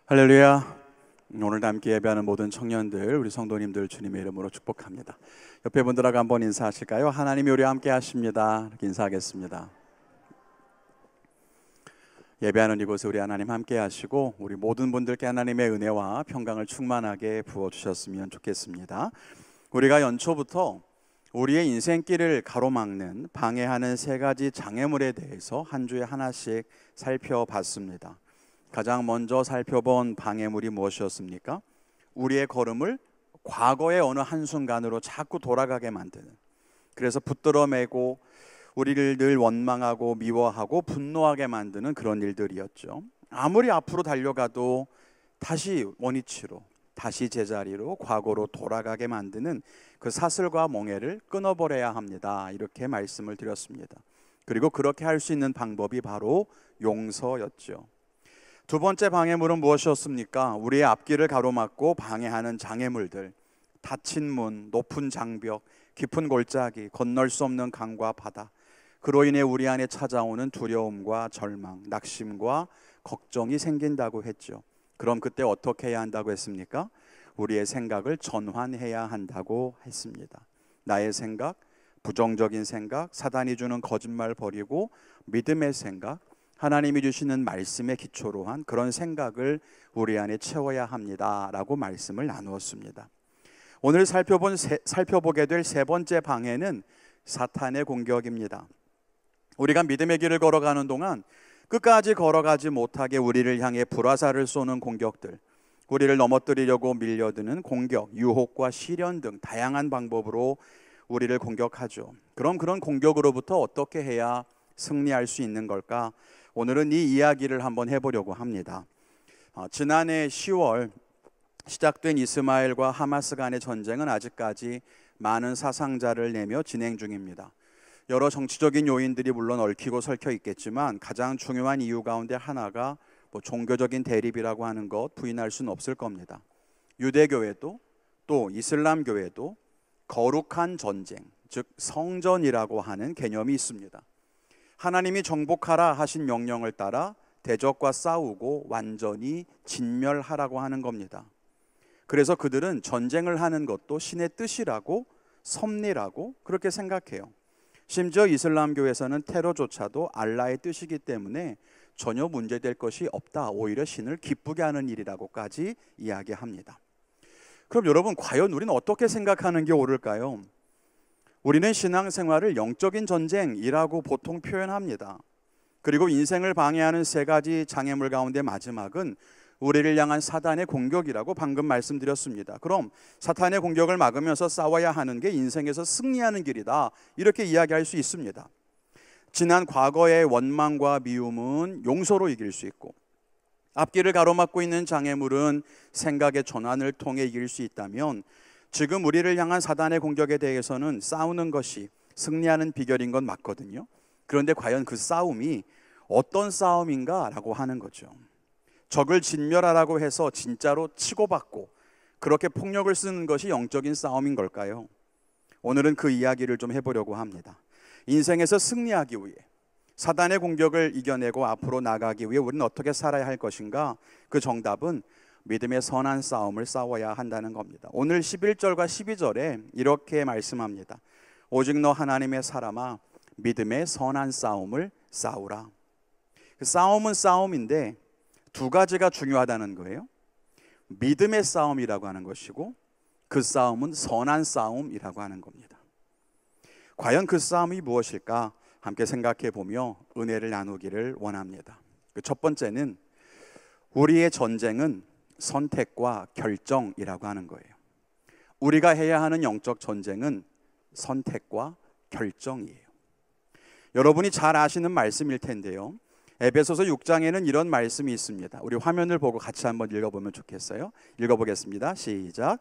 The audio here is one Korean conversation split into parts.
할렐루야. 오늘 함께 예배하는 모든 청년들, 우리 성도님들 주님의 이름으로 축복합니다. 옆에 분들하고 한번 인사하실까요? 하나님이 우리와 함께 하십니다. 이렇게 인사하겠습니다. 예배하는 이곳에 우리 하나님 함께 하시고 우리 모든 분들께 하나님의 은혜와 평강을 충만하게 부어주셨으면 좋겠습니다. 우리가 연초부터 우리의 인생길을 가로막는 방해하는 세 가지 장애물에 대해서 한 주에 하나씩 살펴봤습니다. 가장 먼저 살펴본 방해물이 무엇이었습니까? 우리의 걸음을 과거의 어느 한순간으로 자꾸 돌아가게 만드는, 그래서 붙들어 매고 우리를 늘 원망하고 미워하고 분노하게 만드는 그런 일들이었죠. 아무리 앞으로 달려가도 다시 원위치로, 다시 제자리로, 과거로 돌아가게 만드는 그 사슬과 멍에를 끊어버려야 합니다. 이렇게 말씀을 드렸습니다. 그리고 그렇게 할 수 있는 방법이 바로 용서였죠. 두 번째 방해물은 무엇이었습니까? 우리의 앞길을 가로막고 방해하는 장애물들, 닫힌 문, 높은 장벽, 깊은 골짜기, 건널 수 없는 강과 바다, 그로 인해 우리 안에 찾아오는 두려움과 절망, 낙심과 걱정이 생긴다고 했죠. 그럼 그때 어떻게 해야 한다고 했습니까? 우리의 생각을 전환해야 한다고 했습니다. 나의 생각, 부정적인 생각, 사단이 주는 거짓말 버리고 믿음의 생각, 하나님이 주시는 말씀의 기초로 한 그런 생각을 우리 안에 채워야 합니다 라고 말씀을 나누었습니다. 오늘 살펴보게 될 세 번째 방해는 사탄의 공격입니다. 우리가 믿음의 길을 걸어가는 동안 끝까지 걸어가지 못하게 우리를 향해 불화살을 쏘는 공격들, 우리를 넘어뜨리려고 밀려드는 공격, 유혹과 시련 등 다양한 방법으로 우리를 공격하죠. 그럼 그런 공격으로부터 어떻게 해야 승리할 수 있는 걸까? 오늘은 이 이야기를 한번 해보려고 합니다. 지난해 10월 시작된 이스마엘과 하마스 간의 전쟁은 아직까지 많은 사상자를 내며 진행 중입니다. 여러 정치적인 요인들이 물론 얽히고 설켜 있겠지만 가장 중요한 이유 가운데 하나가 종교적인 대립이라고 하는 것 부인할 수는 없을 겁니다. 유대교회도 또 이슬람교회도 거룩한 전쟁, 즉 성전이라고 하는 개념이 있습니다. 하나님이 정복하라 하신 명령을 따라 대적과 싸우고 완전히 진멸하라고 하는 겁니다. 그래서 그들은 전쟁을 하는 것도 신의 뜻이라고, 섭리라고 그렇게 생각해요. 심지어 이슬람교에서는 테러조차도 알라의 뜻이기 때문에 전혀 문제될 것이 없다, 오히려 신을 기쁘게 하는 일이라고까지 이야기합니다. 그럼 여러분, 과연 우리는 어떻게 생각하는 게 옳을까요? 우리는 신앙생활을 영적인 전쟁이라고 보통 표현합니다. 그리고 인생을 방해하는 세 가지 장애물 가운데 마지막은 우리를 향한 사단의 공격이라고 방금 말씀드렸습니다. 그럼 사탄의 공격을 막으면서 싸워야 하는 게 인생에서 승리하는 길이다, 이렇게 이야기할 수 있습니다. 지난 과거의 원망과 미움은 용서로 이길 수 있고, 앞길을 가로막고 있는 장애물은 생각의 전환을 통해 이길 수 있다면, 지금 우리를 향한 사단의 공격에 대해서는 싸우는 것이 승리하는 비결인 건 맞거든요. 그런데 과연 그 싸움이 어떤 싸움인가 라고 하는 거죠. 적을 진멸하라고 해서 진짜로 치고받고 그렇게 폭력을 쓰는 것이 영적인 싸움인 걸까요? 오늘은 그 이야기를 좀 해보려고 합니다. 인생에서 승리하기 위해, 사단의 공격을 이겨내고 앞으로 나가기 위해 우리는 어떻게 살아야 할 것인가? 그 정답은 믿음의 선한 싸움을 싸워야 한다는 겁니다. 오늘 11절과 12절에 이렇게 말씀합니다. 오직 너 하나님의 사람아, 믿음의 선한 싸움을 싸우라. 그 싸움은 싸움인데 두 가지가 중요하다는 거예요. 믿음의 싸움이라고 하는 것이고, 그 싸움은 선한 싸움이라고 하는 겁니다. 과연 그 싸움이 무엇일까? 함께 생각해 보며 은혜를 나누기를 원합니다. 첫 번째는 우리의 전쟁은 선택과 결정이라고 하는 거예요. 우리가 해야 하는 영적 전쟁은 선택과 결정이에요. 여러분이 잘 아시는 말씀일 텐데요, 에베소서 6장에는 이런 말씀이 있습니다. 우리 화면을 보고 같이 한번 읽어보면 좋겠어요. 읽어보겠습니다. 시작.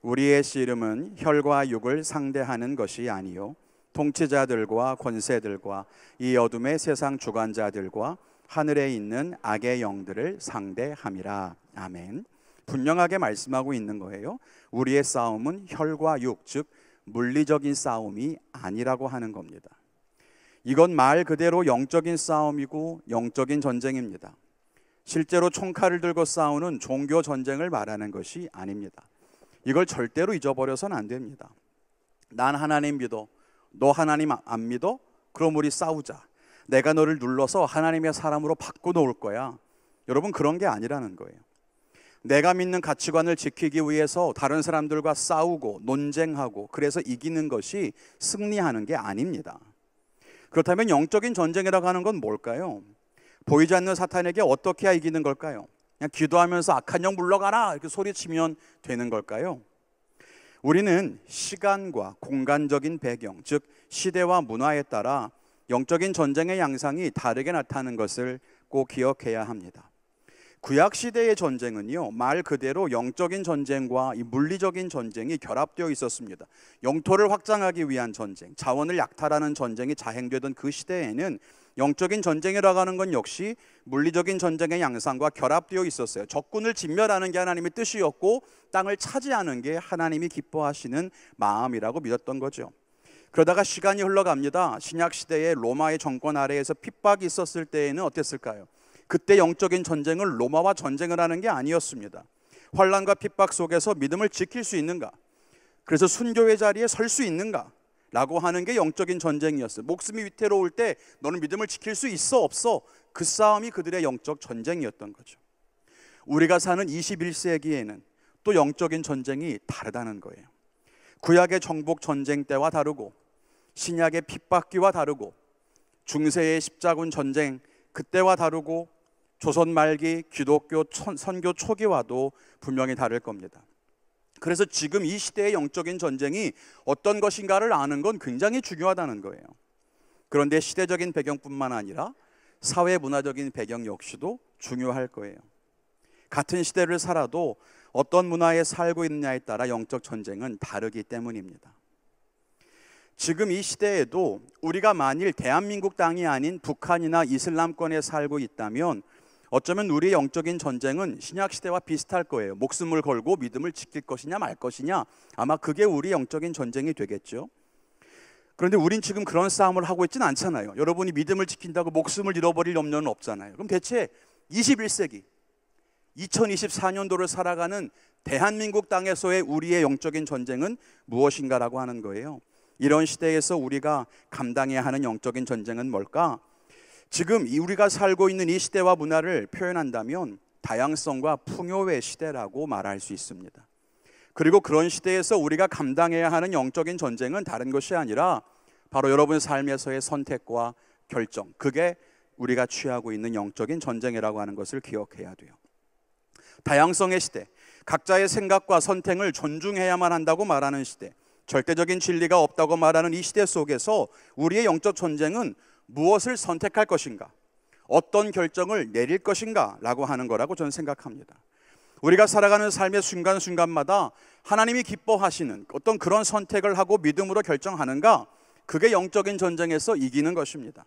우리의 씨름은 혈과 육을 상대하는 것이 아니요 통치자들과 권세들과 이 어둠의 세상 주관자들과 하늘에 있는 악의 영들을 상대함이라. 아멘. 분명하게 말씀하고 있는 거예요. 우리의 싸움은 혈과 육, 즉 물리적인 싸움이 아니라고 하는 겁니다. 이건 말 그대로 영적인 싸움이고 영적인 전쟁입니다. 실제로 총칼을 들고 싸우는 종교 전쟁을 말하는 것이 아닙니다. 이걸 절대로 잊어버려서는 안 됩니다. 난 하나님 믿어. 너 하나님 안 믿어? 그럼 우리 싸우자. 내가 너를 눌러서 하나님의 사람으로 바꿔놓을 거야. 여러분, 그런 게 아니라는 거예요. 내가 믿는 가치관을 지키기 위해서 다른 사람들과 싸우고 논쟁하고 그래서 이기는 것이 승리하는 게 아닙니다. 그렇다면 영적인 전쟁이라고 하는 건 뭘까요? 보이지 않는 사탄에게 어떻게 해야 이기는 걸까요? 그냥 기도하면서 악한 영 물러가라 이렇게 소리치면 되는 걸까요? 우리는 시간과 공간적인 배경, 즉 시대와 문화에 따라 영적인 전쟁의 양상이 다르게 나타나는 것을 꼭 기억해야 합니다. 구약 시대의 전쟁은요, 말 그대로 영적인 전쟁과 이 물리적인 전쟁이 결합되어 있었습니다. 영토를 확장하기 위한 전쟁, 자원을 약탈하는 전쟁이 자행되던 그 시대에는 영적인 전쟁이라고 하는 건 역시 물리적인 전쟁의 양상과 결합되어 있었어요. 적군을 진멸하는 게 하나님의 뜻이었고 땅을 차지하는 게 하나님이 기뻐하시는 마음이라고 믿었던 거죠. 그러다가 시간이 흘러갑니다. 신약 시대에 로마의 정권 아래에서 핍박이 있었을 때에는 어땠을까요? 그때 영적인 전쟁은 로마와 전쟁을 하는 게 아니었습니다. 환난과 핍박 속에서 믿음을 지킬 수 있는가? 그래서 순교의 자리에 설 수 있는가? 라고 하는 게 영적인 전쟁이었어요. 목숨이 위태로울 때 너는 믿음을 지킬 수 있어 없어? 그 싸움이 그들의 영적 전쟁이었던 거죠. 우리가 사는 21세기에는 또 영적인 전쟁이 다르다는 거예요. 구약의 정복 전쟁 때와 다르고 신약의 핍박기와 다르고 중세의 십자군 전쟁 그때와 다르고 조선 말기 기독교 선교 초기와도 분명히 다를 겁니다. 그래서 지금 이 시대의 영적인 전쟁이 어떤 것인가를 아는 건 굉장히 중요하다는 거예요. 그런데 시대적인 배경뿐만 아니라 사회 문화적인 배경 역시도 중요할 거예요. 같은 시대를 살아도 어떤 문화에 살고 있느냐에 따라 영적 전쟁은 다르기 때문입니다. 지금 이 시대에도 우리가 만일 대한민국 땅이 아닌 북한이나 이슬람권에 살고 있다면 어쩌면 우리의 영적인 전쟁은 신약 시대와 비슷할 거예요. 목숨을 걸고 믿음을 지킬 것이냐 말 것이냐, 아마 그게 우리 영적인 전쟁이 되겠죠. 그런데 우린 지금 그런 싸움을 하고 있지는 않잖아요. 여러분이 믿음을 지킨다고 목숨을 잃어버릴 염려는 없잖아요. 그럼 대체 21세기 2024년도를 살아가는 대한민국 땅에서의 우리의 영적인 전쟁은 무엇인가라고 하는 거예요. 이런 시대에서 우리가 감당해야 하는 영적인 전쟁은 뭘까? 지금 우리가 살고 있는 이 시대와 문화를 표현한다면 다양성과 풍요의 시대라고 말할 수 있습니다. 그리고 그런 시대에서 우리가 감당해야 하는 영적인 전쟁은 다른 것이 아니라 바로 여러분 삶에서의 선택과 결정, 그게 우리가 취하고 있는 영적인 전쟁이라고 하는 것을 기억해야 돼요. 다양성의 시대, 각자의 생각과 선택을 존중해야만 한다고 말하는 시대, 절대적인 진리가 없다고 말하는 이 시대 속에서 우리의 영적 전쟁은 무엇을 선택할 것인가, 어떤 결정을 내릴 것인가 라고 하는 거라고 저는 생각합니다. 우리가 살아가는 삶의 순간순간마다 하나님이 기뻐하시는 어떤 그런 선택을 하고 믿음으로 결정하는가, 그게 영적인 전쟁에서 이기는 것입니다.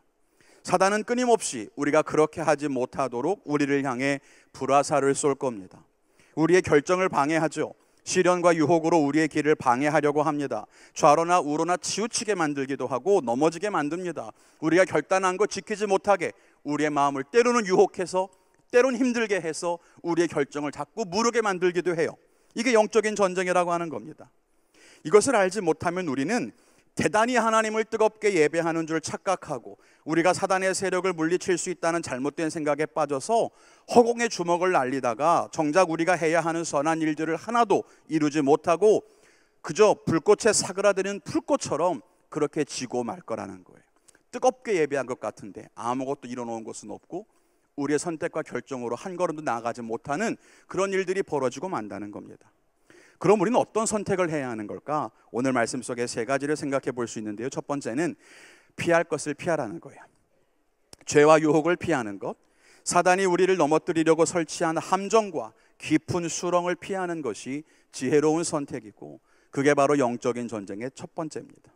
사단은 끊임없이 우리가 그렇게 하지 못하도록 우리를 향해 불화살을 쏠 겁니다. 우리의 결정을 방해하죠. 시련과 유혹으로 우리의 길을 방해하려고 합니다. 좌로나 우로나 치우치게 만들기도 하고 넘어지게 만듭니다. 우리가 결단한 거 지키지 못하게 우리의 마음을 때로는 유혹해서 때로는 힘들게 해서 우리의 결정을 자꾸 무르게 만들기도 해요. 이게 영적인 전쟁이라고 하는 겁니다. 이것을 알지 못하면 우리는 대단히 하나님을 뜨겁게 예배하는 줄 착각하고 우리가 사단의 세력을 물리칠 수 있다는 잘못된 생각에 빠져서 허공에 주먹을 날리다가 정작 우리가 해야 하는 선한 일들을 하나도 이루지 못하고 그저 불꽃에 사그라드는 풀꽃처럼 그렇게 지고 말 거라는 거예요. 뜨겁게 예배한 것 같은데 아무것도 이뤄놓은 것은 없고 우리의 선택과 결정으로 한 걸음도 나아가지 못하는 그런 일들이 벌어지고 만다는 겁니다. 그럼 우리는 어떤 선택을 해야 하는 걸까? 오늘 말씀 속에 세 가지를 생각해 볼 수 있는데요. 첫 번째는 피할 것을 피하라는 거예요. 죄와 유혹을 피하는 것, 사단이 우리를 넘어뜨리려고 설치한 함정과 깊은 수렁을 피하는 것이 지혜로운 선택이고 그게 바로 영적인 전쟁의 첫 번째입니다.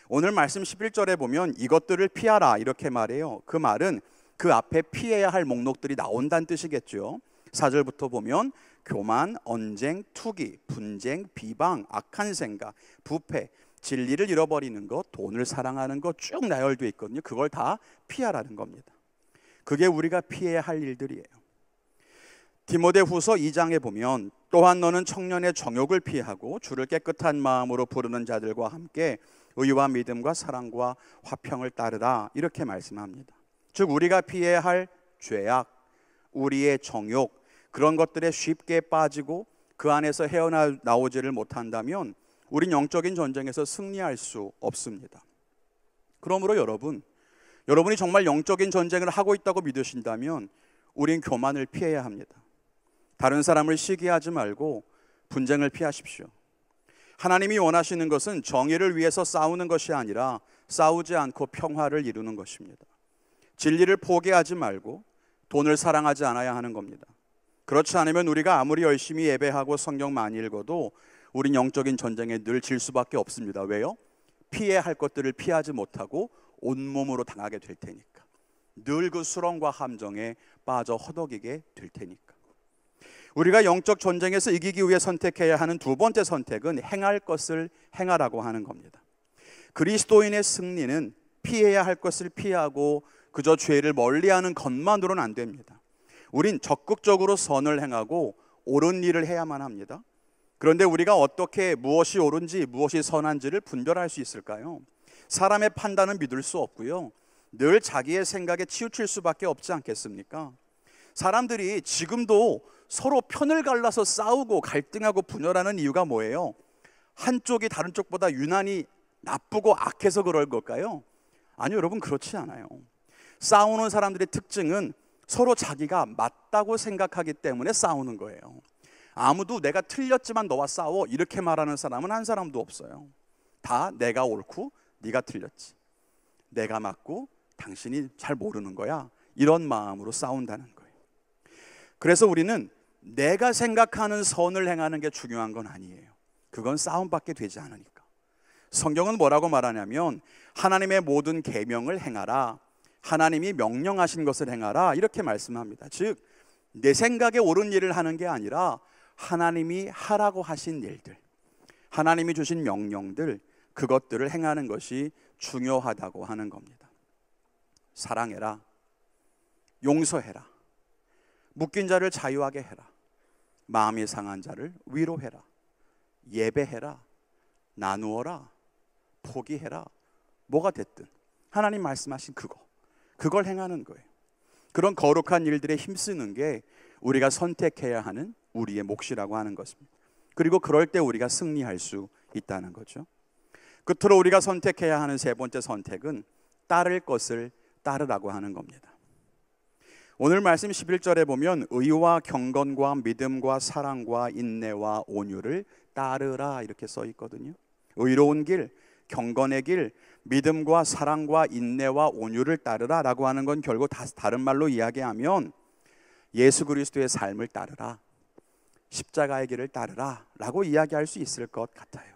오늘 말씀 11절에 보면 이것들을 피하라 이렇게 말해요. 그 말은 그 앞에 피해야 할 목록들이 나온다는 뜻이겠죠. 4절부터 보면 교만, 언쟁, 투기, 분쟁, 비방, 악한 생각, 부패, 진리를 잃어버리는 것, 돈을 사랑하는 것 쭉 나열되어 있거든요. 그걸 다 피하라는 겁니다. 그게 우리가 피해야 할 일들이에요. 디모데후서 2장에 보면 또한 너는 청년의 정욕을 피하고 주를 깨끗한 마음으로 부르는 자들과 함께 의와 믿음과 사랑과 화평을 따르라 이렇게 말씀합니다. 즉 우리가 피해야 할 죄악, 우리의 정욕 그런 것들에 쉽게 빠지고 그 안에서 헤어나오지를 못한다면 우린 영적인 전쟁에서 승리할 수 없습니다. 그러므로 여러분이 정말 영적인 전쟁을 하고 있다고 믿으신다면 우린 교만을 피해야 합니다. 다른 사람을 시기하지 말고 분쟁을 피하십시오. 하나님이 원하시는 것은 정의를 위해서 싸우는 것이 아니라 싸우지 않고 평화를 이루는 것입니다. 진리를 포기하지 말고 돈을 사랑하지 않아야 하는 겁니다. 그렇지 않으면 우리가 아무리 열심히 예배하고 성경 많이 읽어도 우린 영적인 전쟁에 늘 질 수밖에 없습니다. 왜요? 피해야 할 것들을 피하지 못하고 온몸으로 당하게 될 테니까. 늘 그 수렁과 함정에 빠져 허덕이게 될 테니까. 우리가 영적 전쟁에서 이기기 위해 선택해야 하는 두 번째 선택은 행할 것을 행하라고 하는 겁니다. 그리스도인의 승리는 피해야 할 것을 피하고 그저 죄를 멀리하는 것만으로는 안 됩니다. 우린 적극적으로 선을 행하고 옳은 일을 해야만 합니다. 그런데 우리가 어떻게 무엇이 옳은지 무엇이 선한지를 분별할 수 있을까요? 사람의 판단은 믿을 수 없고요. 늘 자기의 생각에 치우칠 수밖에 없지 않겠습니까? 사람들이 지금도 서로 편을 갈라서 싸우고 갈등하고 분열하는 이유가 뭐예요? 한쪽이 다른 쪽보다 유난히 나쁘고 악해서 그럴 걸까요? 아니요, 여러분 그렇지 않아요. 싸우는 사람들의 특징은 서로 자기가 맞다고 생각하기 때문에 싸우는 거예요. 아무도 내가 틀렸지만 너와 싸워 이렇게 말하는 사람은 한 사람도 없어요. 다 내가 옳고 네가 틀렸지, 내가 맞고 당신이 잘 모르는 거야, 이런 마음으로 싸운다는 거예요. 그래서 우리는 내가 생각하는 선을 행하는 게 중요한 건 아니에요. 그건 싸움밖에 되지 않으니까. 성경은 뭐라고 말하냐면 하나님의 모든 계명을 행하라, 하나님이 명령하신 것을 행하라 이렇게 말씀합니다. 즉 내 생각에 옳은 일을 하는 게 아니라 하나님이 하라고 하신 일들, 하나님이 주신 명령들, 그것들을 행하는 것이 중요하다고 하는 겁니다. 사랑해라, 용서해라, 묶인 자를 자유하게 해라, 마음이 상한 자를 위로해라, 예배해라, 나누어라, 포기해라, 뭐가 됐든 하나님 말씀하신 그걸 행하는 거예요. 그런 거룩한 일들에 힘쓰는 게 우리가 선택해야 하는 우리의 몫이라고 하는 것입니다. 그리고 그럴 때 우리가 승리할 수 있다는 거죠. 끝으로 우리가 선택해야 하는 세 번째 선택은 따를 것을 따르라고 하는 겁니다. 오늘 말씀 11절에 보면 의와 경건과 믿음과 사랑과 인내와 온유를 따르라 이렇게 써 있거든요. 의로운 길, 경건의 길, 믿음과 사랑과 인내와 온유를 따르라 라고 하는 건 결국 다른 말로 이야기하면 예수 그리스도의 삶을 따르라, 십자가의 길을 따르라 라고 이야기할 수 있을 것 같아요.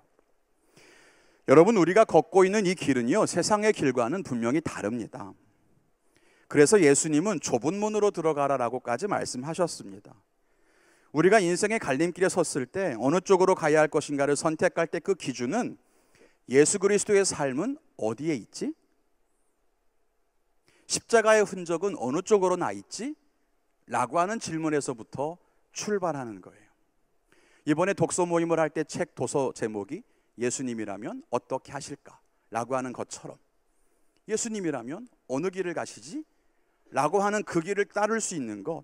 여러분, 우리가 걷고 있는 이 길은요, 세상의 길과는 분명히 다릅니다. 그래서 예수님은 좁은 문으로 들어가라라고까지 말씀하셨습니다. 우리가 인생의 갈림길에 섰을 때 어느 쪽으로 가야 할 것인가를 선택할 때 그 기준은 예수 그리스도의 삶은 어디에 있지? 십자가의 흔적은 어느 쪽으로 나 있지? 라고 하는 질문에서부터 출발하는 거예요. 이번에 독서 모임을 할 때 책 도서 제목이 예수님이라면 어떻게 하실까? 라고 하는 것처럼 예수님이라면 어느 길을 가시지? 라고 하는 그 길을 따를 수 있는 것,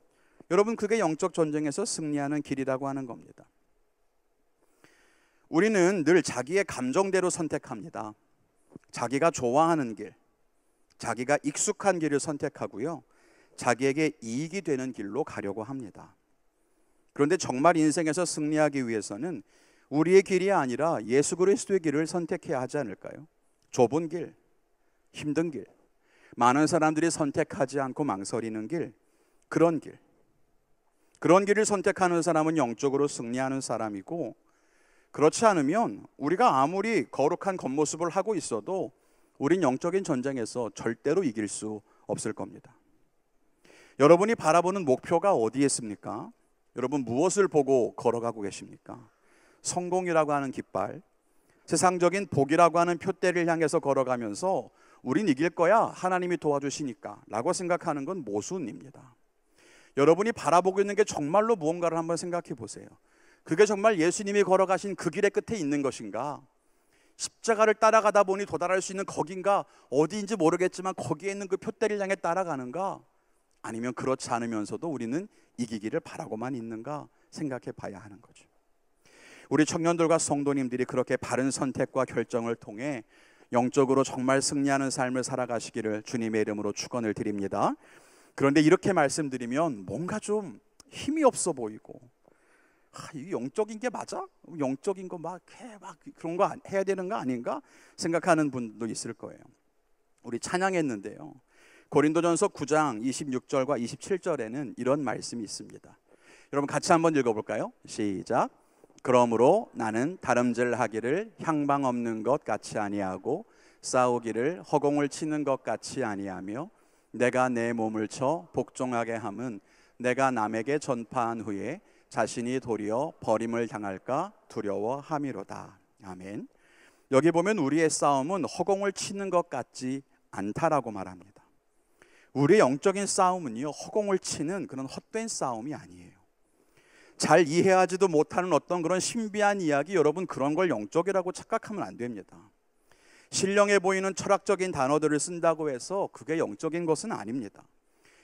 여러분 그게 영적 전쟁에서 승리하는 길이라고 하는 겁니다. 우리는 늘 자기의 감정대로 선택합니다. 자기가 좋아하는 길, 자기가 익숙한 길을 선택하고요, 자기에게 이익이 되는 길로 가려고 합니다. 그런데 정말 인생에서 승리하기 위해서는 우리의 길이 아니라 예수 그리스도의 길을 선택해야 하지 않을까요? 좁은 길, 힘든 길, 많은 사람들이 선택하지 않고 망설이는 길, 그런 길을 선택하는 사람은 영적으로 승리하는 사람이고, 그렇지 않으면 우리가 아무리 거룩한 겉모습을 하고 있어도 우린 영적인 전쟁에서 절대로 이길 수 없을 겁니다. 여러분이 바라보는 목표가 어디에 있습니까? 여러분 무엇을 보고 걸어가고 계십니까? 성공이라고 하는 깃발, 세상적인 복이라고 하는 표대를 향해서 걸어가면서 우린 이길 거야, 하나님이 도와주시니까 라고 생각하는 건 모순입니다. 여러분이 바라보고 있는 게 정말로 무언가를 한번 생각해 보세요. 그게 정말 예수님이 걸어가신 그 길의 끝에 있는 것인가? 십자가를 따라가다 보니 도달할 수 있는 거긴가? 어디인지 모르겠지만 거기에 있는 그 표대를 향해 따라가는가? 아니면 그렇지 않으면서도 우리는 이기기를 바라고만 있는가 생각해 봐야 하는 거죠. 우리 청년들과 성도님들이 그렇게 바른 선택과 결정을 통해 영적으로 정말 승리하는 삶을 살아가시기를 주님의 이름으로 축원을 드립니다. 그런데 이렇게 말씀드리면 뭔가 좀 힘이 없어 보이고, 이 영적인 게 맞아? 영적인 거 막 그런 거 해야 되는 거 아닌가 생각하는 분도 있을 거예요. 우리 찬양했는데요, 고린도전서 9장 26절과 27절에는 이런 말씀이 있습니다. 여러분 같이 한번 읽어볼까요? 시작. 그러므로 나는 다름질하기를 향방 없는 것 같이 아니하고 싸우기를 허공을 치는 것 같이 아니하며 내가 내 몸을 쳐 복종하게 함은 내가 남에게 전파한 후에 자신이 도리어 버림을 당할까 두려워함이로다. 아멘. 여기 보면 우리의 싸움은 허공을 치는 것 같지 않다라고 말합니다. 우리의 영적인 싸움은요, 허공을 치는 그런 헛된 싸움이 아니에요. 잘 이해하지도 못하는 어떤 그런 신비한 이야기, 여러분 그런 걸 영적이라고 착각하면 안 됩니다. 신령해 보이는 철학적인 단어들을 쓴다고 해서 그게 영적인 것은 아닙니다.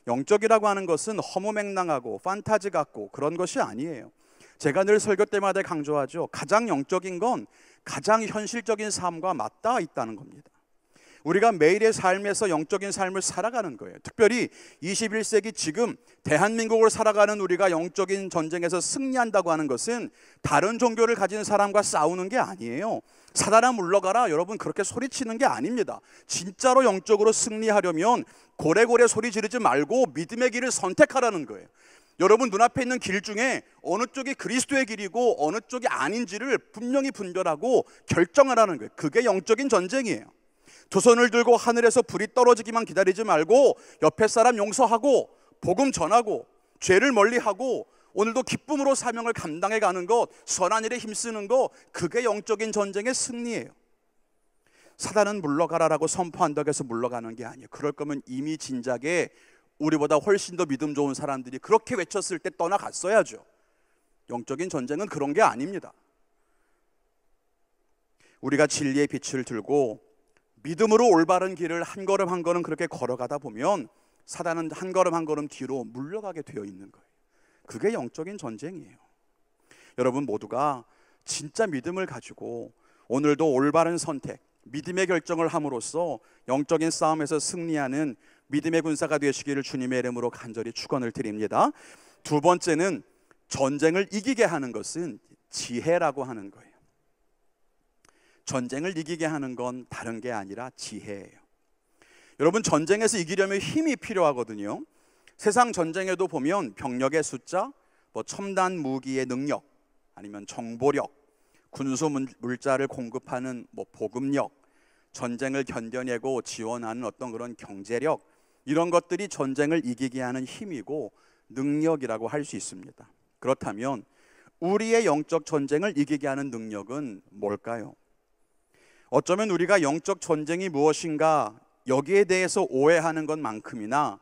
영적이라고 하는 것은 허무맹랑하고 판타지 같고 그런 것이 아니에요. 제가 늘 설교 때마다 강조하죠. 가장 영적인 건 가장 현실적인 삶과 맞닿아 있다는 겁니다. 우리가 매일의 삶에서 영적인 삶을 살아가는 거예요. 특별히 21세기 지금 대한민국을 살아가는 우리가 영적인 전쟁에서 승리한다고 하는 것은 다른 종교를 가진 사람과 싸우는 게 아니에요. 사단아 물러가라, 여러분 그렇게 소리치는 게 아닙니다. 진짜로 영적으로 승리하려면 고래고래 소리 지르지 말고 믿음의 길을 선택하라는 거예요. 여러분 눈앞에 있는 길 중에 어느 쪽이 그리스도의 길이고 어느 쪽이 아닌지를 분명히 분별하고 결정하라는 거예요. 그게 영적인 전쟁이에요. 두 손을 들고 하늘에서 불이 떨어지기만 기다리지 말고 옆에 사람 용서하고 복음 전하고 죄를 멀리하고 오늘도 기쁨으로 사명을 감당해 가는 것, 선한 일에 힘쓰는 것, 그게 영적인 전쟁의 승리예요. 사단은 물러가라라고 선포한다고 해서 물러가는 게 아니에요. 그럴 거면 이미 진작에 우리보다 훨씬 더 믿음 좋은 사람들이 그렇게 외쳤을 때 떠나갔어야죠. 영적인 전쟁은 그런 게 아닙니다. 우리가 진리의 빛을 들고 믿음으로 올바른 길을 한 걸음 한 걸음 그렇게 걸어가다 보면 사단은 한 걸음 한 걸음 뒤로 물러가게 되어 있는 거예요. 그게 영적인 전쟁이에요. 여러분 모두가 진짜 믿음을 가지고 오늘도 올바른 선택, 믿음의 결정을 함으로써 영적인 싸움에서 승리하는 믿음의 군사가 되시기를 주님의 이름으로 간절히 축원을 드립니다. 두 번째는 전쟁을 이기게 하는 것은 지혜라고 하는 거예요. 전쟁을 이기게 하는 건 다른 게 아니라 지혜예요. 여러분 전쟁에서 이기려면 힘이 필요하거든요. 세상 전쟁에도 보면 병력의 숫자, 첨단 무기의 능력, 아니면 정보력, 군수 물자를 공급하는 보급력, 전쟁을 견뎌내고 지원하는 어떤 그런 경제력, 이런 것들이 전쟁을 이기게 하는 힘이고 능력이라고 할 수 있습니다. 그렇다면 우리의 영적 전쟁을 이기게 하는 능력은 뭘까요? 어쩌면 우리가 영적 전쟁이 무엇인가 여기에 대해서 오해하는 것만큼이나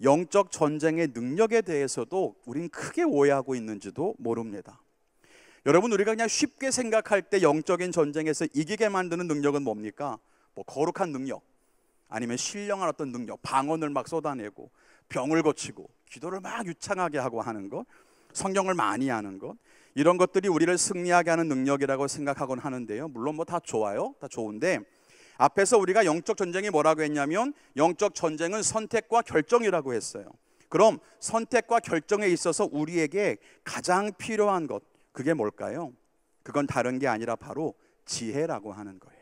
영적 전쟁의 능력에 대해서도 우린 크게 오해하고 있는지도 모릅니다. 여러분 우리가 그냥 쉽게 생각할 때 영적인 전쟁에서 이기게 만드는 능력은 뭡니까? 거룩한 능력, 아니면 신령한 어떤 능력, 방언을 막 쏟아내고 병을 고치고 기도를 막 유창하게 하고 하는 것, 성경을 많이 하는 것, 이런 것들이 우리를 승리하게 하는 능력이라고 생각하곤 하는데요. 물론 다 좋아요. 다 좋은데 앞에서 우리가 영적 전쟁이 뭐라고 했냐면 영적 전쟁은 선택과 결정이라고 했어요. 그럼 선택과 결정에 있어서 우리에게 가장 필요한 것, 그게 뭘까요? 그건 다른 게 아니라 바로 지혜라고 하는 거예요.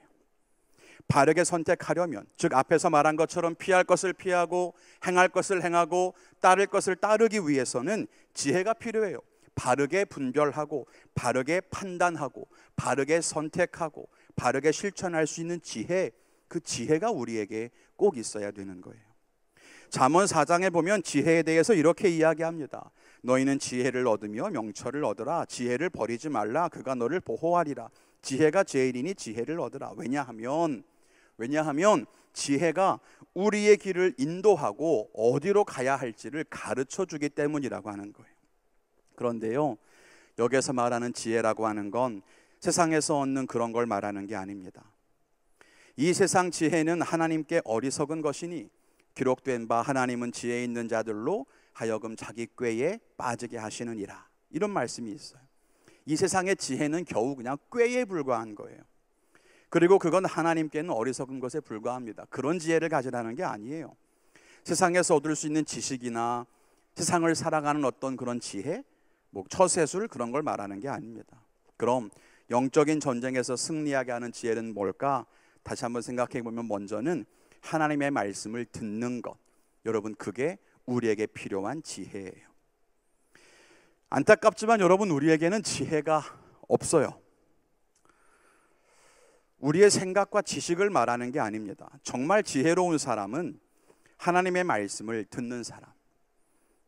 바르게 선택하려면, 즉 앞에서 말한 것처럼 피할 것을 피하고 행할 것을 행하고 따를 것을 따르기 위해서는 지혜가 필요해요. 바르게 분별하고 바르게 판단하고 바르게 선택하고 바르게 실천할 수 있는 지혜, 그 지혜가 우리에게 꼭 있어야 되는 거예요. 잠언 4장에 보면 지혜에 대해서 이렇게 이야기합니다. 너희는 지혜를 얻으며 명철을 얻으라. 지혜를 버리지 말라. 그가 너를 보호하리라. 지혜가 제일이니 지혜를 얻으라. 왜냐하면 지혜가 우리의 길을 인도하고 어디로 가야 할지를 가르쳐 주기 때문이라고 하는 거예요. 그런데요, 여기서 말하는 지혜라고 하는 건 세상에서 얻는 그런 걸 말하는 게 아닙니다. 이 세상 지혜는 하나님께 어리석은 것이니 기록된 바 하나님은 지혜 있는 자들로 하여금 자기 꾀에 빠지게 하시느니라. 이런 말씀이 있어요. 이 세상의 지혜는 겨우 그냥 꾀에 불과한 거예요. 그리고 그건 하나님께는 어리석은 것에 불과합니다. 그런 지혜를 가지라는 게 아니에요. 세상에서 얻을 수 있는 지식이나 세상을 살아가는 어떤 그런 지혜, 처세술, 그런 걸 말하는 게 아닙니다. 그럼 영적인 전쟁에서 승리하게 하는 지혜는 뭘까? 다시 한번 생각해 보면 먼저는 하나님의 말씀을 듣는 것. 여러분, 그게 우리에게 필요한 지혜예요. 안타깝지만 여러분, 우리에게는 지혜가 없어요. 우리의 생각과 지식을 말하는 게 아닙니다. 정말 지혜로운 사람은 하나님의 말씀을 듣는 사람,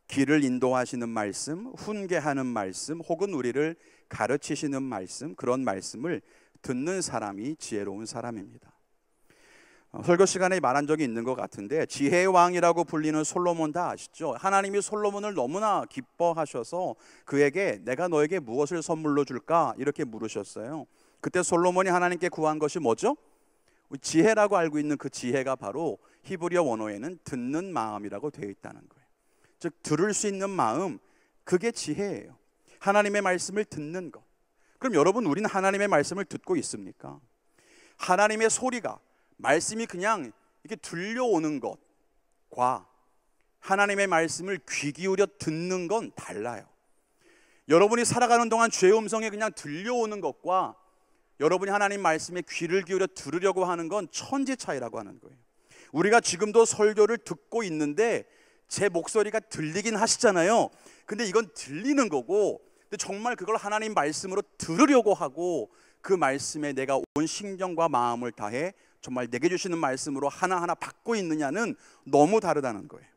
길을 인도하시는 말씀, 훈계하는 말씀, 혹은 우리를 가르치시는 말씀, 그런 말씀을 듣는 사람이 지혜로운 사람입니다. 설교 시간에 말한 적이 있는 것 같은데, 지혜의 왕이라고 불리는 솔로몬 다 아시죠? 하나님이 솔로몬을 너무나 기뻐하셔서 그에게 내가 너에게 무엇을 선물로 줄까? 이렇게 물으셨어요. 그때 솔로몬이 하나님께 구한 것이 뭐죠? 지혜라고 알고 있는 그 지혜가 바로 히브리어 원어에는 듣는 마음이라고 되어 있다는 거예요. 즉, 들을 수 있는 마음, 그게 지혜예요. 하나님의 말씀을 듣는 것. 그럼 여러분, 우리는 하나님의 말씀을 듣고 있습니까? 하나님의 소리가, 말씀이 그냥 이렇게 들려오는 것과 하나님의 말씀을 귀 기울여 듣는 건 달라요. 여러분이 살아가는 동안 죄의 음성이 그냥 들려오는 것과 여러분이 하나님 말씀에 귀를 기울여 들으려고 하는 건 천지 차이라고 하는 거예요. 우리가 지금도 설교를 듣고 있는데 제 목소리가 들리긴 하시잖아요. 근데 이건 들리는 거고, 근데 정말 그걸 하나님 말씀으로 들으려고 하고 그 말씀에 내가 온 신경과 마음을 다해 정말 내게 주시는 말씀으로 하나하나 받고 있느냐는 너무 다르다는 거예요.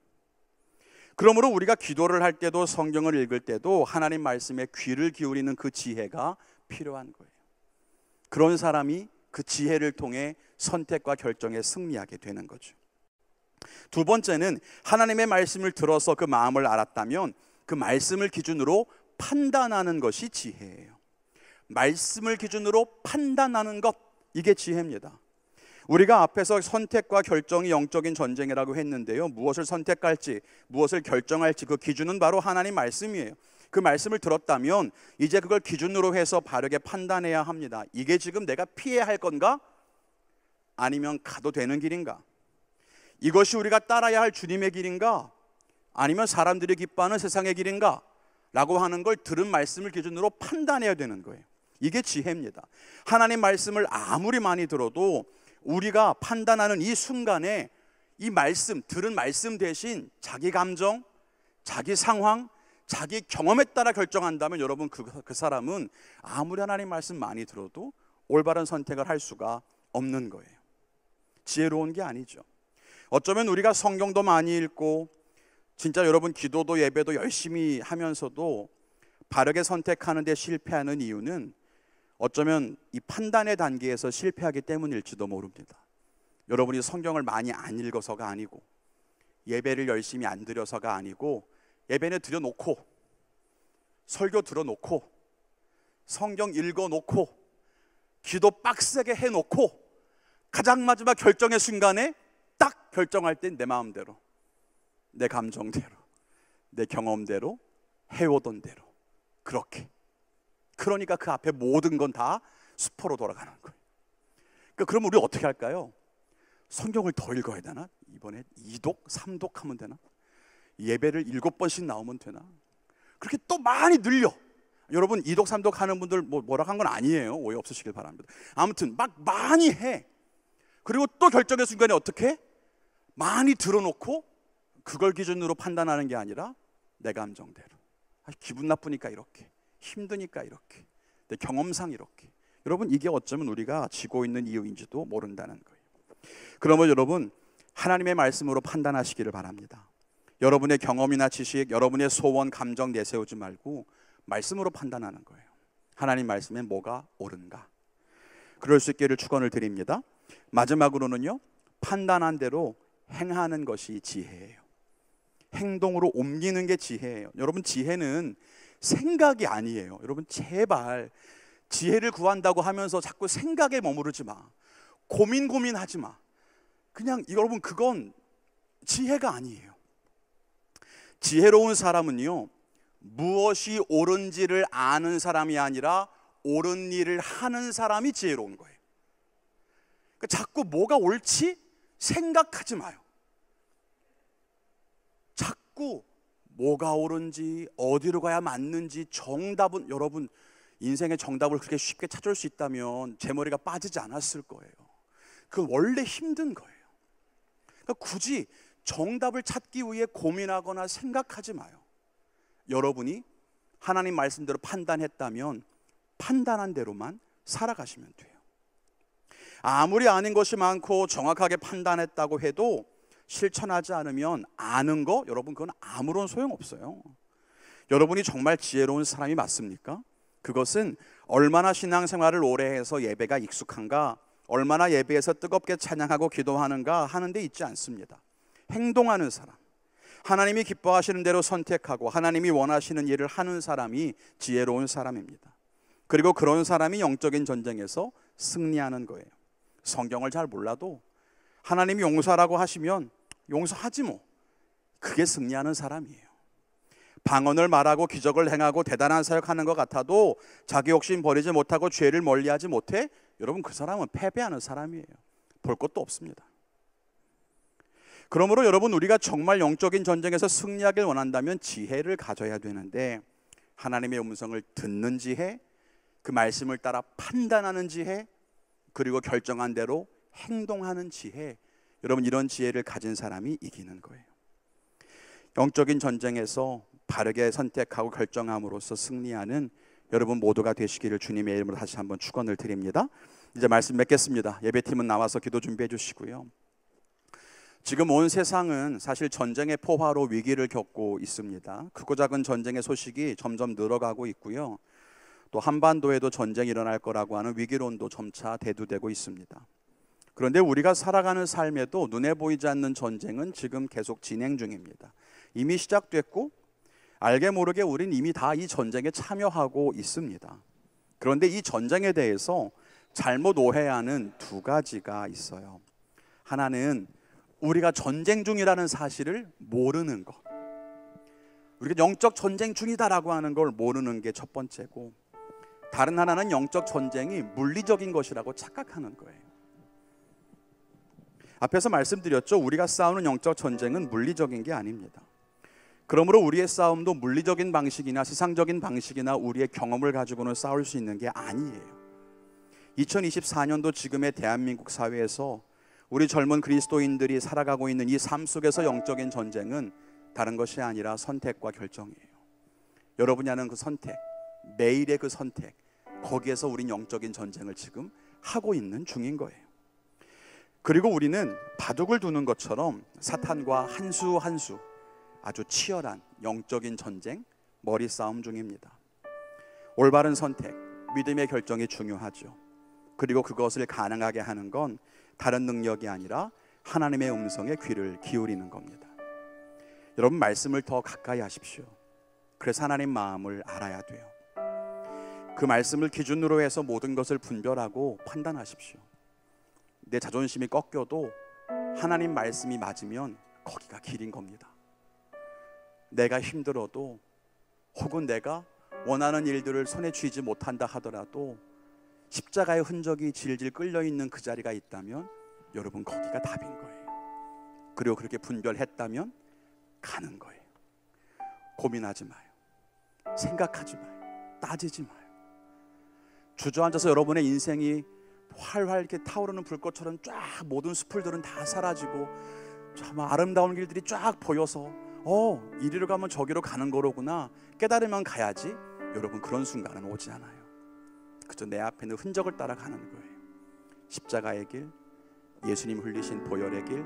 그러므로 우리가 기도를 할 때도 성경을 읽을 때도 하나님 말씀에 귀를 기울이는 그 지혜가 필요한 거예요. 그런 사람이 그 지혜를 통해 선택과 결정에 승리하게 되는 거죠. 두 번째는 하나님의 말씀을 들어서 그 마음을 알았다면 그 말씀을 기준으로 판단하는 것이 지혜예요. 말씀을 기준으로 판단하는 것, 이게 지혜입니다. 우리가 앞에서 선택과 결정이 영적인 전쟁이라고 했는데요, 무엇을 선택할지 무엇을 결정할지 그 기준은 바로 하나님 말씀이에요. 그 말씀을 들었다면 이제 그걸 기준으로 해서 바르게 판단해야 합니다. 이게 지금 내가 피해야 할 건가? 아니면 가도 되는 길인가? 이것이 우리가 따라야 할 주님의 길인가? 아니면 사람들이 기뻐하는 세상의 길인가? 라고 하는 걸 들은 말씀을 기준으로 판단해야 되는 거예요. 이게 지혜입니다. 하나님 말씀을 아무리 많이 들어도 우리가 판단하는 이 순간에 이 말씀, 들은 말씀 대신 자기 감정, 자기 상황, 자기 경험에 따라 결정한다면 여러분, 그 사람은 아무리 하나님 말씀 많이 들어도 올바른 선택을 할 수가 없는 거예요. 지혜로운 게 아니죠. 어쩌면 우리가 성경도 많이 읽고 진짜 여러분 기도도 예배도 열심히 하면서도 바르게 선택하는 데 실패하는 이유는 어쩌면 이 판단의 단계에서 실패하기 때문일지도 모릅니다. 여러분이 성경을 많이 안 읽어서가 아니고 예배를 열심히 안 드려서가 아니고 예배는 드려놓고 설교 들어놓고 성경 읽어놓고 기도 빡세게 해놓고 가장 마지막 결정의 순간에 딱 결정할 땐 내 마음대로, 내 감정대로, 내 경험대로, 해오던 대로 그렇게, 그러니까 그 앞에 모든 건 다 수포로 돌아가는 거예요. 그러니까 그럼 우리 어떻게 할까요? 성경을 더 읽어야 되나? 이번에 2독, 3독 하면 되나? 예배를 7번씩 나오면 되나? 그렇게 또 많이 늘려. 여러분 2독, 3독 하는 분들 뭐라고 한 건 아니에요. 오해 없으시길 바랍니다. 아무튼 막 많이 해. 그리고 또 결정의 순간에 어떻게 해? 많이 들어놓고 그걸 기준으로 판단하는 게 아니라 내 감정대로, 기분 나쁘니까 이렇게, 힘드니까 이렇게, 내 경험상 이렇게. 여러분 이게 어쩌면 우리가 지고 있는 이유인지도 모른다는 거예요. 그러면 여러분 하나님의 말씀으로 판단하시기를 바랍니다. 여러분의 경험이나 지식, 여러분의 소원, 감정 내세우지 말고 말씀으로 판단하는 거예요. 하나님 말씀에 뭐가 옳은가? 그럴 수 있기를 축원을 드립니다. 마지막으로는요, 판단한 대로 행하는 것이 지혜예요. 행동으로 옮기는 게 지혜예요. 여러분, 지혜는 생각이 아니에요. 여러분, 제발 지혜를 구한다고 하면서 자꾸 생각에 머무르지 마. 고민하지 마. 그냥 여러분, 그건 지혜가 아니에요. 지혜로운 사람은요, 무엇이 옳은지를 아는 사람이 아니라 옳은 일을 하는 사람이 지혜로운 거예요. 그러니까 자꾸 뭐가 옳지? 생각하지 마요. 자꾸 뭐가 옳은지, 어디로 가야 맞는지, 정답은, 여러분, 인생의 정답을 그렇게 쉽게 찾을 수 있다면 제 머리가 빠지지 않았을 거예요. 그건 원래 힘든 거예요. 그러니까 굳이 정답을 찾기 위해 고민하거나 생각하지 마요. 여러분이 하나님 말씀대로 판단했다면 판단한 대로만 살아가시면 돼요. 아무리 아는 것이 많고 정확하게 판단했다고 해도 실천하지 않으면 아는 거, 여러분, 그건 아무런 소용없어요. 여러분이 정말 지혜로운 사람이 맞습니까? 그것은 얼마나 신앙생활을 오래 해서 예배가 익숙한가, 얼마나 예배에서 뜨겁게 찬양하고 기도하는가 하는 데 있지 않습니다. 행동하는 사람, 하나님이 기뻐하시는 대로 선택하고 하나님이 원하시는 일을 하는 사람이 지혜로운 사람입니다. 그리고 그런 사람이 영적인 전쟁에서 승리하는 거예요. 성경을 잘 몰라도 하나님이 용서하라고 하시면 용서하지 뭐. 그게 승리하는 사람이에요. 방언을 말하고 기적을 행하고 대단한 사역하는 것 같아도 자기 욕심 버리지 못하고 죄를 멀리하지 못해? 여러분, 그 사람은 패배하는 사람이에요. 볼 것도 없습니다. 그러므로 여러분, 우리가 정말 영적인 전쟁에서 승리하길 원한다면 지혜를 가져야 되는데, 하나님의 음성을 듣는 지혜, 그 말씀을 따라 판단하는 지혜, 그리고 결정한 대로 행동하는 지혜, 여러분, 이런 지혜를 가진 사람이 이기는 거예요. 영적인 전쟁에서 바르게 선택하고 결정함으로써 승리하는 여러분 모두가 되시기를 주님의 이름으로 다시 한번 축원을 드립니다. 이제 말씀 맺겠습니다. 예배팀은 나와서 기도 준비해 주시고요. 지금 온 세상은 사실 전쟁의 포화로 위기를 겪고 있습니다. 크고 작은 전쟁의 소식이 점점 늘어가고 있고요. 또 한반도에도 전쟁이 일어날 거라고 하는 위기론도 점차 대두되고 있습니다. 그런데 우리가 살아가는 삶에도 눈에 보이지 않는 전쟁은 지금 계속 진행 중입니다. 이미 시작됐고 알게 모르게 우린 이미 다 이 전쟁에 참여하고 있습니다. 그런데 이 전쟁에 대해서 잘못 오해하는 두 가지가 있어요. 하나는 우리가 전쟁 중이라는 사실을 모르는 것. 우리가 영적 전쟁 중이다라고 하는 걸 모르는 게 첫 번째고, 다른 하나는 영적 전쟁이 물리적인 것이라고 착각하는 거예요. 앞에서 말씀드렸죠. 우리가 싸우는 영적 전쟁은 물리적인 게 아닙니다. 그러므로 우리의 싸움도 물리적인 방식이나 세상적인 방식이나 우리의 경험을 가지고는 싸울 수 있는 게 아니에요. 2024년도 지금의 대한민국 사회에서 우리 젊은 그리스도인들이 살아가고 있는 이 삶 속에서 영적인 전쟁은 다른 것이 아니라 선택과 결정이에요. 여러분이 하는 그 선택, 매일의 그 선택, 거기에서 우린 영적인 전쟁을 지금 하고 있는 중인 거예요. 그리고 우리는 바둑을 두는 것처럼 사탄과 한 수 한 수 아주 치열한 영적인 전쟁, 머리 싸움 중입니다. 올바른 선택, 믿음의 결정이 중요하죠. 그리고 그것을 가능하게 하는 건 다른 능력이 아니라 하나님의 음성에 귀를 기울이는 겁니다. 여러분, 말씀을 더 가까이 하십시오. 그래서 하나님 마음을 알아야 돼요. 그 말씀을 기준으로 해서 모든 것을 분별하고 판단하십시오. 내 자존심이 꺾여도 하나님 말씀이 맞으면 거기가 길인 겁니다. 내가 힘들어도, 혹은 내가 원하는 일들을 손에 쥐지 못한다 하더라도 십자가의 흔적이 질질 끌려있는 그 자리가 있다면 여러분, 거기가 답인 거예요. 그리고 그렇게 분별했다면 가는 거예요. 고민하지 마요. 생각하지 마요. 따지지 마요. 주저앉아서 여러분의 인생이 활활 이렇게 타오르는 불꽃처럼 쫙 모든 숲들은 다 사라지고 참 아름다운 길들이 쫙 보여서 이리로 가면 저기로 가는 거로구나 깨달으면 가야지. 여러분, 그런 순간은 오지 않아요. 그저 내 앞에 있는 흔적을 따라가는 거예요. 십자가의 길, 예수님 흘리신 보혈의 길,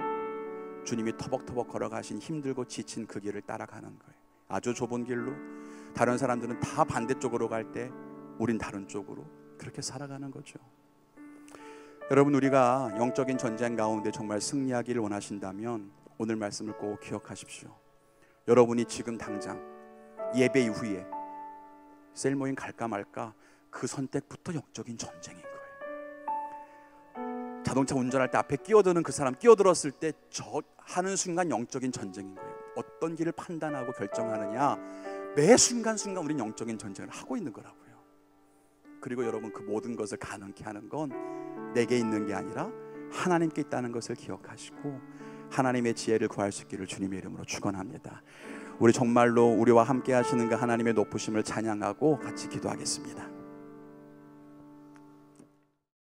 주님이 터벅터벅 걸어가신 힘들고 지친 그 길을 따라가는 거예요. 아주 좁은 길로 다른 사람들은 다 반대쪽으로 갈 때 우린 다른 쪽으로 그렇게 살아가는 거죠. 여러분, 우리가 영적인 전쟁 가운데 정말 승리하기를 원하신다면 오늘 말씀을 꼭 기억하십시오. 여러분이 지금 당장 예배 이후에 셀 모임 갈까 말까, 그 선택부터 영적인 전쟁인 거예요. 자동차 운전할 때 앞에 끼어드는 그 사람, 끼어들었을 때 저 하는 순간 영적인 전쟁인 거예요. 어떤 길을 판단하고 결정하느냐, 매 순간순간 우리는 영적인 전쟁을 하고 있는 거라고요. 그리고 여러분, 그 모든 것을 가능케 하는 건 내게 있는 게 아니라 하나님께 있다는 것을 기억하시고 하나님의 지혜를 구할 수 있기를 주님의 이름으로 축원합니다. 우리 정말로 우리와 함께 하시는 그 하나님의 높으심을 찬양하고 같이 기도하겠습니다.